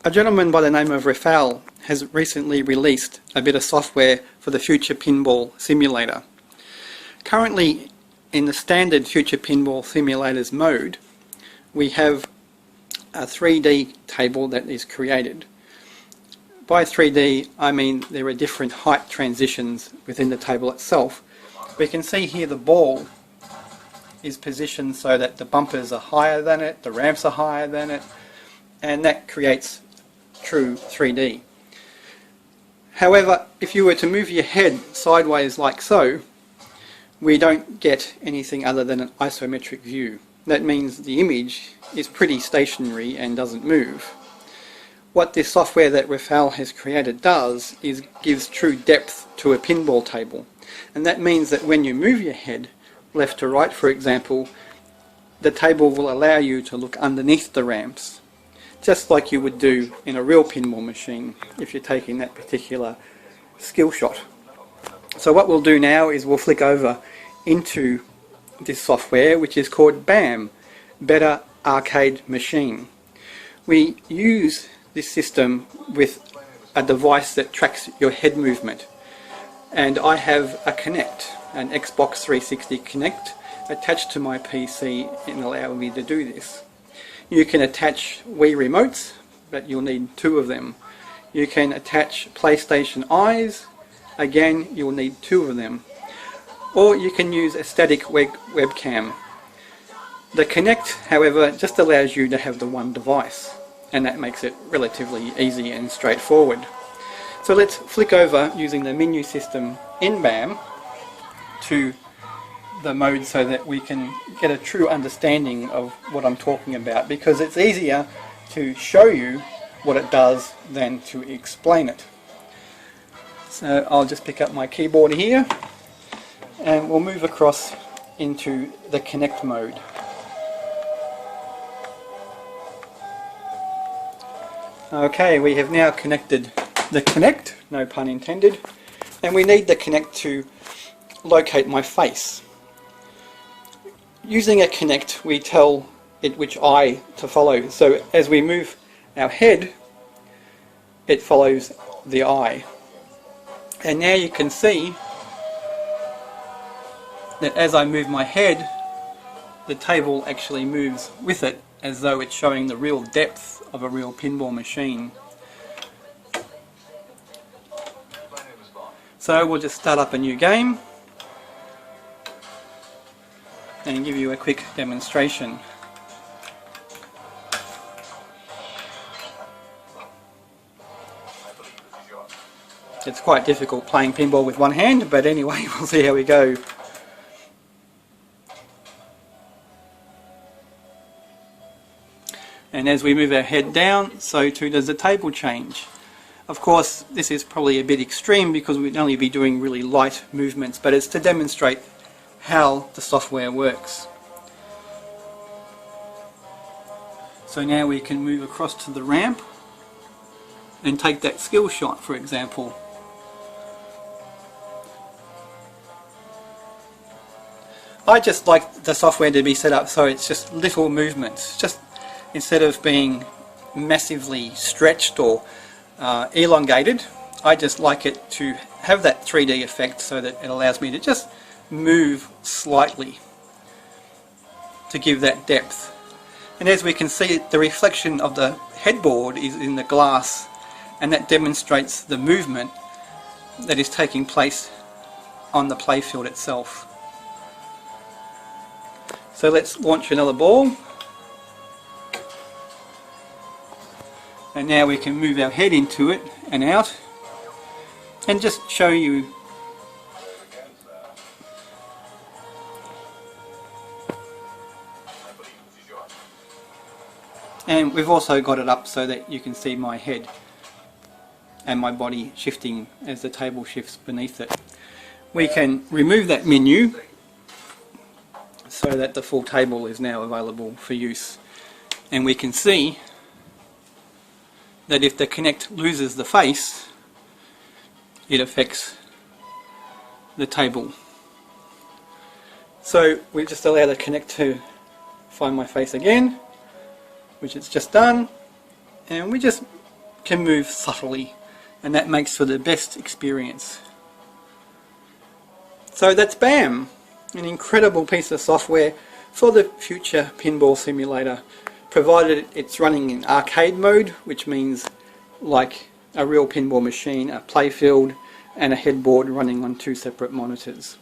A gentleman by the name of Rafał has recently released a bit of software for the Future Pinball Simulator. Currently, in the standard Future Pinball Simulators mode, we have a 3D table that is created. By 3D, I mean there are different height transitions within the table itself. We can see here the ball is positioned so that the bumpers are higher than it, the ramps are higher than it, and that creates true 3D. However, if you were to move your head sideways like so, we don't get anything other than an isometric view. That means the image is pretty stationary and doesn't move. What this software that Rafał has created does is gives true depth to a pinball table, and that means that when you move your head left to right, for example, the table will allow you to look underneath the ramps, just like you would do in a real pinball machine if you're taking that particular skill shot. So what we'll do now is we'll flick over into this software, which is called BAM, Better Arcade Machine. We use this system with a device that tracks your head movement, and I have a Kinect, an Xbox 360 Kinect, attached to my PC and allow me to do this. You can attach Wii remotes, but you'll need 2 of them. You can attach PlayStation eyes, again you'll need 2 of them. Or you can use a static webcam. The Kinect, however, just allows you to have the one device, and that makes it relatively easy and straightforward. So let's flick over using the menu system in BAM to the mode so that we can get a true understanding of what I'm talking about, because it's easier to show you what it does than to explain it. So I'll just pick up my keyboard here and we'll move across into the Kinect mode. Okay, we have now connected the Kinect, no pun intended, and we need the Kinect to locate my face. Using a Kinect, we tell it which eye to follow. So as we move our head, it follows the eye. And now you can see that as I move my head, the table actually moves with it, as though it's showing the real depth of a real pinball machine. So we'll just start up a new game and give you a quick demonstration. It's quite difficult playing pinball with one hand, but anyway, we'll see how we go. And as we move our head down, so too does the table change. Of course, this is probably a bit extreme because we'd only be doing really light movements, but it's to demonstrate how the software works. So now we can move across to the ramp and take that skill shot, for example. I just like the software to be set up so it's just little movements, just instead of being massively stretched or elongated. I just like it to have that 3D effect so that it allows me to just move slightly to give that depth. And as we can see, the reflection of the headboard is in the glass, and that demonstrates the movement that is taking place on the playfield itself. So let's launch another ball, and now we can move our head into it and out and just show you and we've also got it up so that you can see my head and my body shifting as the table shifts beneath it. We can remove that menu so that the full table is now available for use, and we can see that if the Kinect loses the face, it affects the table. So we just allow the Kinect to find my face again, which it's just done, and we just can move subtly, and that makes for the best experience. So that's BAM, an incredible piece of software for the future pinball simulator, provided it's running in arcade mode, which means like a real pinball machine, a playfield and a headboard running on two separate monitors.